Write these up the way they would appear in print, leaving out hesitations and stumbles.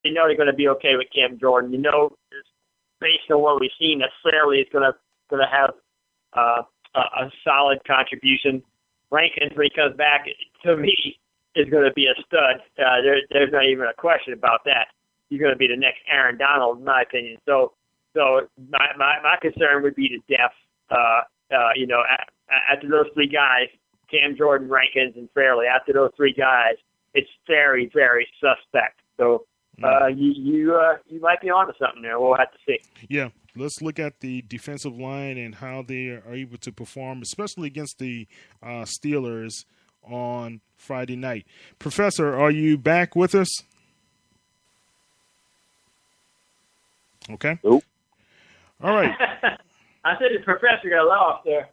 they know they're going to be okay with Cam Jordan. You know, based on what we've seen, that Fairley is going to have a solid contribution. Rankins, when he comes back, to me, is going to be a stud. There's not even a question about that. He's going to be the next Aaron Donald, in my opinion. So my concern would be the depth. After those three guys, Cam Jordan, Rankins, and Fairley, after those three guys, it's very, very suspect. So you might be onto something there. We'll have to see. Yeah, let's look at the defensive line and how they are able to perform, especially against the Steelers on Friday night. Professor, are you back with us? Okay. Nope. All right. I said the professor got lost there.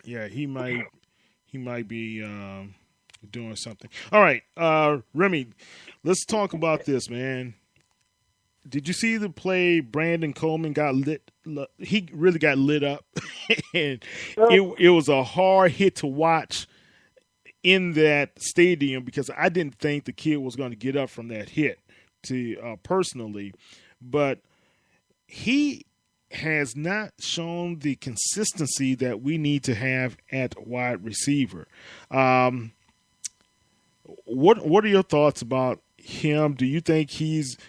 Yeah, he might be doing something. All right, Remy, let's talk about this, man. Did you see the play? Brandon Coleman got lit. He really got lit up, and it was a hard hit to watch in that stadium because I didn't think the kid was going to get up from that hit. Personally, but he has not shown the consistency that we need to have at wide receiver. What are your thoughts about him? Do you think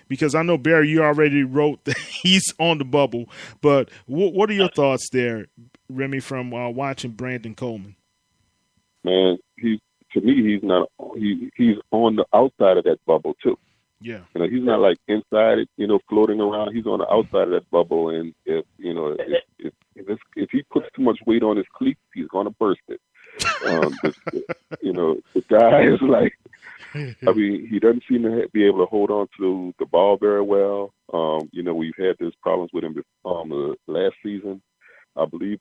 because I know, Barry, you already wrote that he's on the bubble, but what are your thoughts there, Remy, from watching Brandon Coleman? Man, he's not. He's on the outside of that bubble too. Yeah, he's not like inside it, floating around. He's on the outside of that bubble, and if he puts too much weight on his cleats, he's going to burst it. The guy is like, I mean, he doesn't seem to be able to hold on to the ball very well. We've had these problems with him last season. I believe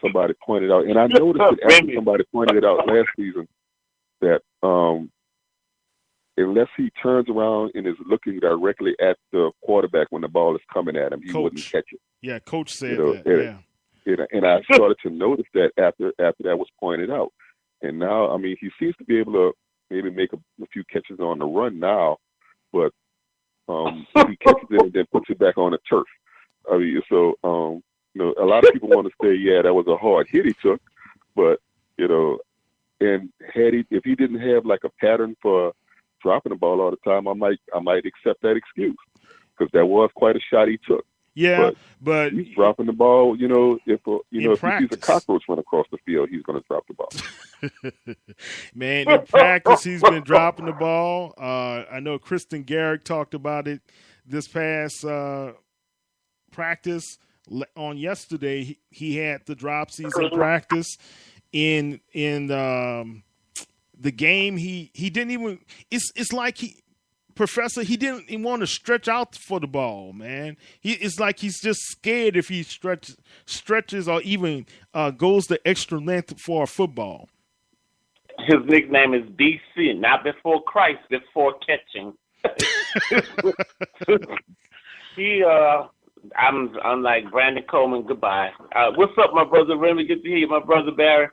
somebody pointed out, and I noticed it after somebody pointed it out last season, that unless he turns around and is looking directly at the quarterback when the ball is coming at him, he wouldn't catch it. Yeah, Coach said that. And I started to notice that after that was pointed out. And now, I mean, he seems to be able to maybe make a few catches on the run now, but he catches it and then puts it back on the turf. I mean, so, a lot of people want to say, yeah, that was a hard hit he took, but, and if he didn't have like a pattern for dropping the ball all the time, I might accept that excuse because that was quite a shot he took. Yeah, but he's dropping the ball. If he sees a cockroach run across the field, he's going to drop the ball. Man, in practice, he's been dropping the ball. I know Kristen Garrick talked about it this past practice. On yesterday, he had the dropsies in practice. In the game, he didn't even. It's like Professor, he didn't even want to stretch out for the ball, man. It's like he's just scared if he stretches or even goes the extra length for a football. His nickname is BC, not before Christ, before catching. I'm like Brandon Coleman. Goodbye. What's up, my brother Remy? Good to hear you, my brother Barry.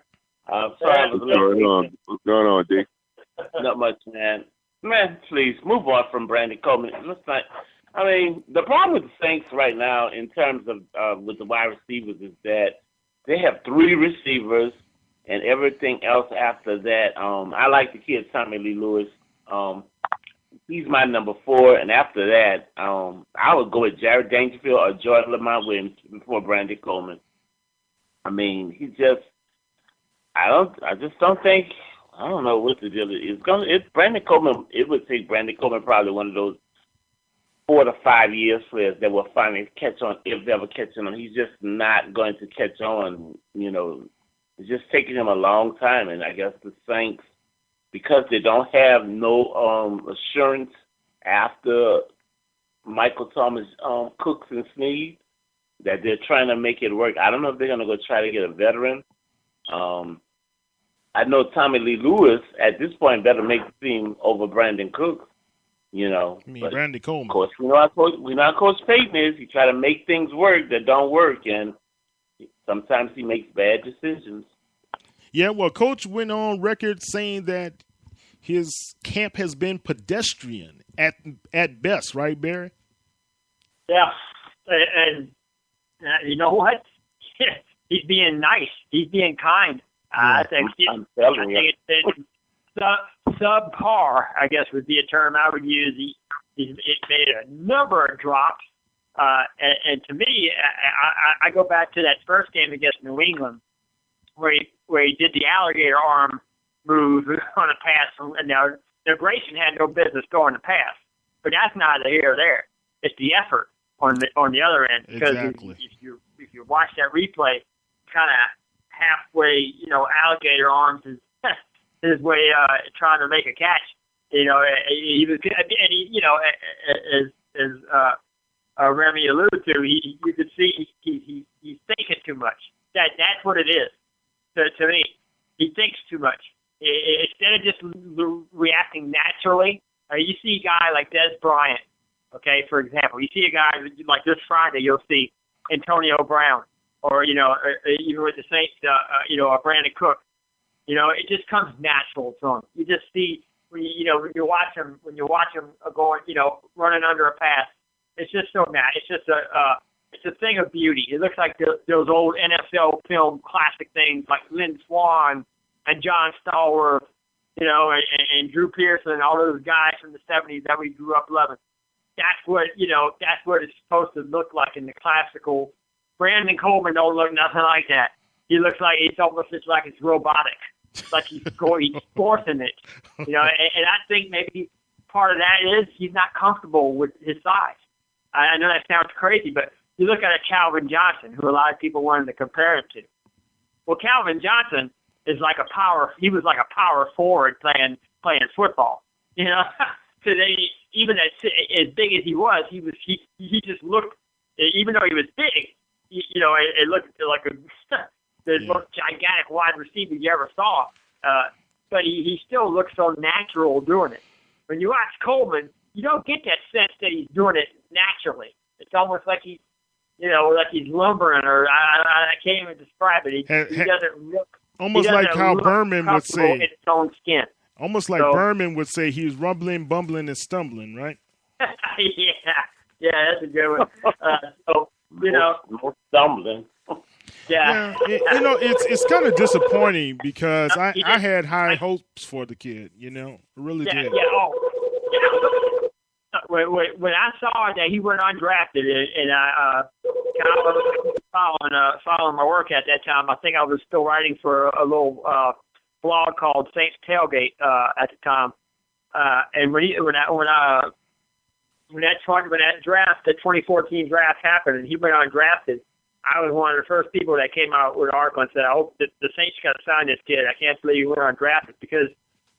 Sorry, I was What's going on, Dick? Not much, man. Man, please move on from Brandon Coleman. The problem with the Saints right now, in terms of with the wide receivers, is that they have three receivers, and everything else after that. I like the kid Tommy Lee Lewis. He's my number 4, and after that, I would go with Jared Dangerfield or Jordan Lamont Williams before Brandon Coleman. I mean, I just don't think. I don't know what the deal is. It's Brandon Coleman. It would take Brandon Coleman probably one of those 4 to 5 years players that will finally catch on, if they ever catch on. He's just not going to catch on. It's just taking him a long time. And I guess the Saints, because they don't have no assurance after Michael Thomas, Cooks, and Snead, that they're trying to make it work. I don't know if they're going to go try to get a veteran. I know Tommy Lee Lewis at this point better make the team over Brandon Cooks. Brandon Coleman. Of course, we know how Coach Payton is. He try to make things work that don't work, and sometimes he makes bad decisions. Yeah, well, Coach went on record saying that his camp has been pedestrian at best, right, Barry? Yeah, and you know what? He's being nice. He's being kind. I think it's subpar, I guess, would be a term I would use. He's made a number of drops. And to me, I go back to that first game against New England where he did the alligator arm move on a pass. Now, Grayson had no business throwing the pass, but that's neither here or there. It's the effort on the other end. Because exactly. if you watch that replay, kind of halfway, alligator arms his way trying to make a catch. He was, and as Remy alluded to, you could see he's thinking too much. That's what it is. To me, he thinks too much. Instead of just reacting naturally, you see a guy like Des Bryant, okay, for example. You see a guy like this Friday, you'll see Antonio Brown, or, even with the Saints, Brandon Cook. It just comes natural to him. You just see, when you watch him going, running under a pass, it's just so mad. It's just it's a thing of beauty. It looks like those old NFL film classic things like Lynn Swann and John Stallworth, and Drew Pearson and all those guys from the 70s that we grew up loving. That's what it's supposed to look like in the classical. Brandon Coleman don't look nothing like that. He looks like it's almost just like it's robotic. It's like he's forcing it. And I think maybe part of that is he's not comfortable with his size. I know that sounds crazy, but you look at a Calvin Johnson, who a lot of people wanted to compare him to. Well, Calvin Johnson is like he was like a power forward playing football. So even as big as he was, he just looked, even though he was big, it looked like the most gigantic wide receiver you ever saw. But he still looks so natural doing it. When you watch Coleman, you don't get that sense that he's doing it naturally. It's almost like he's lumbering, or I can't even describe it. He doesn't look almost like how Berman would say in his own skin. Almost like Berman would say he was rumbling, bumbling, and stumbling, right? yeah, that's a good one. Stumbling. Yeah. It's kind of disappointing because I had high hopes for the kid. I really did. Yeah. When I saw that he went undrafted, and I was following my work at that time, I think I was still writing for a little blog called Saints Tailgate at the time. And when that draft, the 2014 draft happened, and he went undrafted, I was one of the first people that came out with an article and said, I hope that the Saints got to sign this kid. I can't believe he went undrafted, because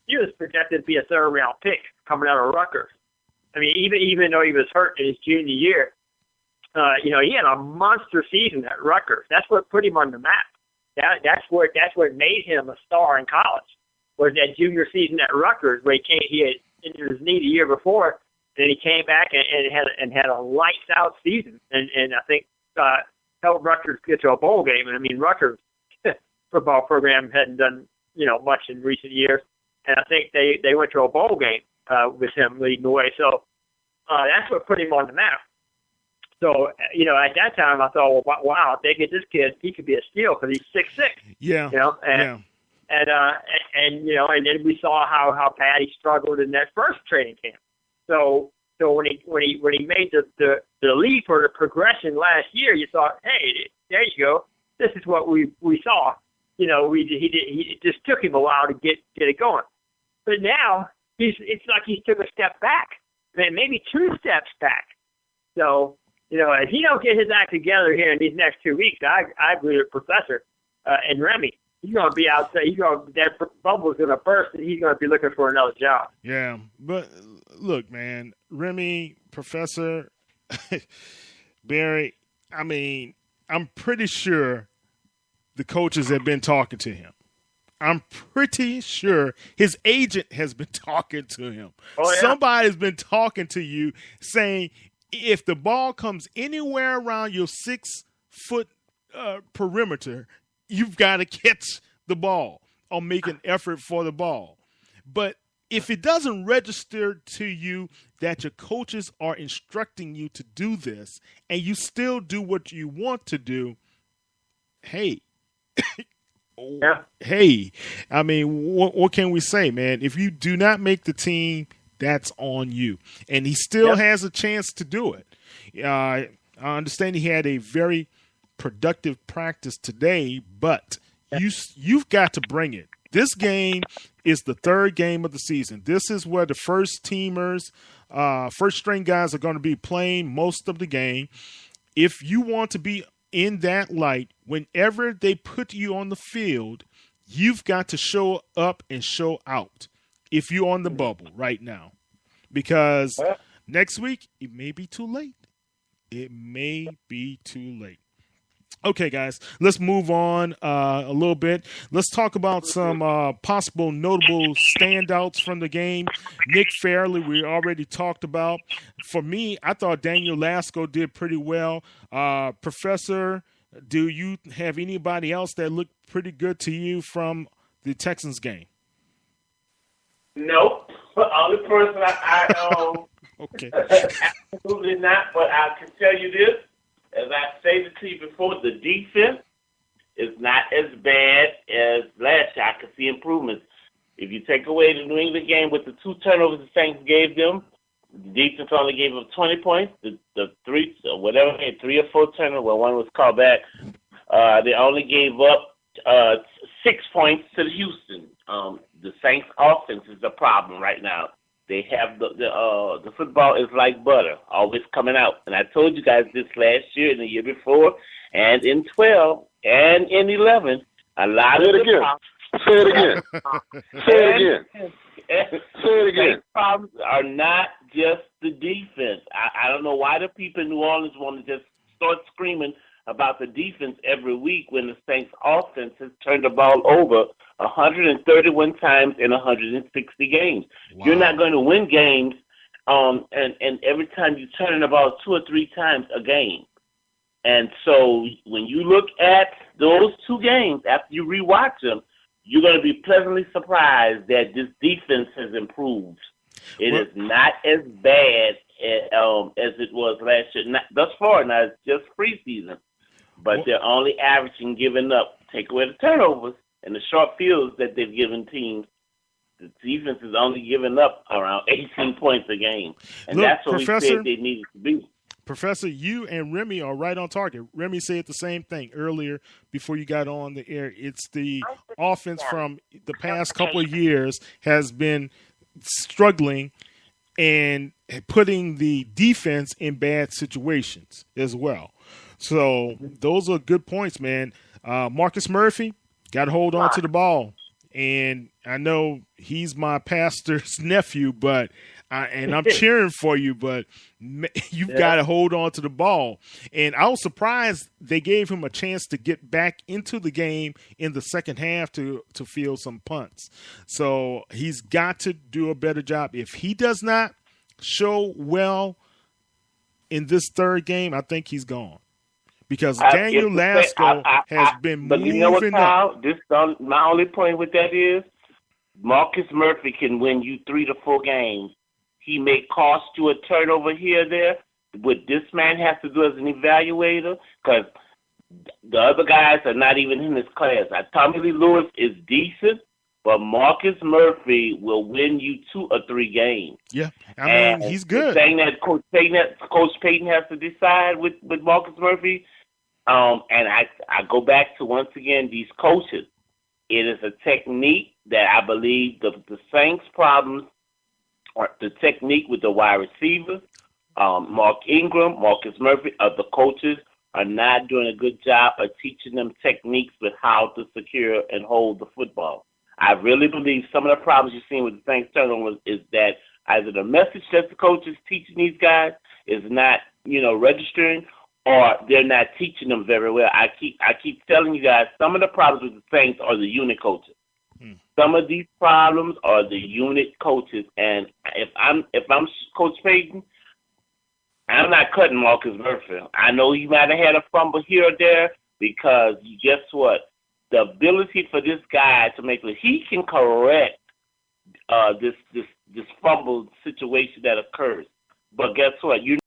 he was projected to be a third-round pick coming out of Rutgers. I mean, even though he was hurt in his junior year, he had a monster season at Rutgers. That's what put him on the map. That's what made him a star in college, was that junior season at Rutgers, where he had injured his knee the year before, and then he came back and had a lights out season, and I think helped Rutgers get to a bowl game. And I mean, Rutgers football program hadn't done much in recent years, and I think they went to a bowl game with him leading the way. So that's what put him on the map. So, at that time I thought, well, wow, if they get this kid, he could be a steal because he's 6'6". Yeah. And then we saw how bad he struggled in that first training camp. So when he made the leap or the progression last year, you thought, hey, there you go. This is what we saw. It just took him a while to get it going. But now it's like he took a step back, maybe 2 steps back. So, if he don't get his act together here in these next 2 weeks, I agree with Professor and Remy. He's going to be out there. That bubble's going to burst, and he's going to be looking for another job. Yeah, but look, man, Remy, Professor, Barry, I mean, I'm pretty sure the coaches have been talking to him. I'm pretty sure his agent has been talking to him. Oh, yeah. Somebody's been talking to you saying, if the ball comes anywhere around your 6-foot perimeter, you've got to catch the ball or make an effort for the ball. But if it doesn't register to you that your coaches are instructing you to do this and you still do what you want to do, hey, hey, I mean, what can we say, man? If you do not make the team, that's on you. And he still has a chance to do it. I understand he had a very productive practice today, but you've got to bring it. This game is the third game of the season. This is where the first teamers, first string guys are going to be playing most of the game. If you want to be in that light, whenever they put you on the field, you've got to show up and show out if you're on the bubble right now. Because next week, it may be too late. It may be too late. Okay, guys, let's move on a little bit. Let's talk about some possible notable standouts from the game. Nick Fairley, we already talked about. For me, I thought Daniel Lasco did pretty well. Professor, do you have anybody else that looked pretty good to you from the Texans game? Nope. The only person okay. Absolutely not, but I can tell you this. As I stated to you before, the defense is not as bad as last year. I can see improvements. If you take away the New England game with the 2 turnovers the Saints gave them, the defense only gave them 20 points. The 3 or 4 turnovers, well, one was called back. They only gave up 6 points to the Houston. The Saints' offense is the problem right now. They have the football is like butter, always coming out. And I told you guys this last year and the year before, and in 12 and in 11, a lot of the Say it again. Say it again. Problems are not just the defense. I don't know why the people in New Orleans want to just start screaming about the defense every week when the Saints' offense has turned the ball over 131 times in 160 games. Wow. You're not going to win games, and every time you turn the ball 2 or 3 times a game. And so when you look at those 2 games, after you rewatch them, you're going to be pleasantly surprised that this defense has improved. It is not as bad as it was last year. Thus far, now it's just preseason. But they're only averaging giving up, take away the turnovers and the short fields that they've given teams. The defense is only giving up around 18 points a game. And that's what Professor, we said they needed to be. Professor, you and Remy are right on target. Remy said the same thing earlier before you got on the air. It's the offense from the past couple of years has been struggling and putting the defense in bad situations as well. So those are good points, man. Marcus Murphy got to hold on to the ball. And I know he's my pastor's nephew, but I'm cheering for you, but you've got to hold on to the ball. And I was surprised they gave him a chance to get back into the game in the second half to field some punts. So he's got to do a better job. If he does not show well in this third game, I think he's gone. Because Daniel Lasco has been moving you know what, up. My only point with that is Marcus Murphy can win you 3 to 4 games. He may cost you a turnover here or there. What this man has to do as an evaluator, because the other guys are not even in his class. Tommy Lee Lewis is decent, but Marcus Murphy will win you 2 or 3 games. Yeah, I mean, he's good. Saying that Coach Payton has to decide with Marcus Murphy. And I go back to, once again, these coaches. It is a technique that I believe the Saints' problems are the technique with the wide receivers. Mark Ingram, Marcus Murphy, the coaches are not doing a good job of teaching them techniques with how to secure and hold the football. I really believe some of the problems you're seeing with the Saints turnovers is that either the message that the coach is teaching these guys is not, registering, or they're not teaching them very well. I keep telling you guys, some of the problems with the Saints are the unit coaches. Some of these problems are the unit coaches, and if I'm Coach Payton, I'm not cutting Marcus Murphy. I know he might have had a fumble here or there, because guess what? The ability for this guy to make it, he can correct this fumble situation that occurs. But guess what? You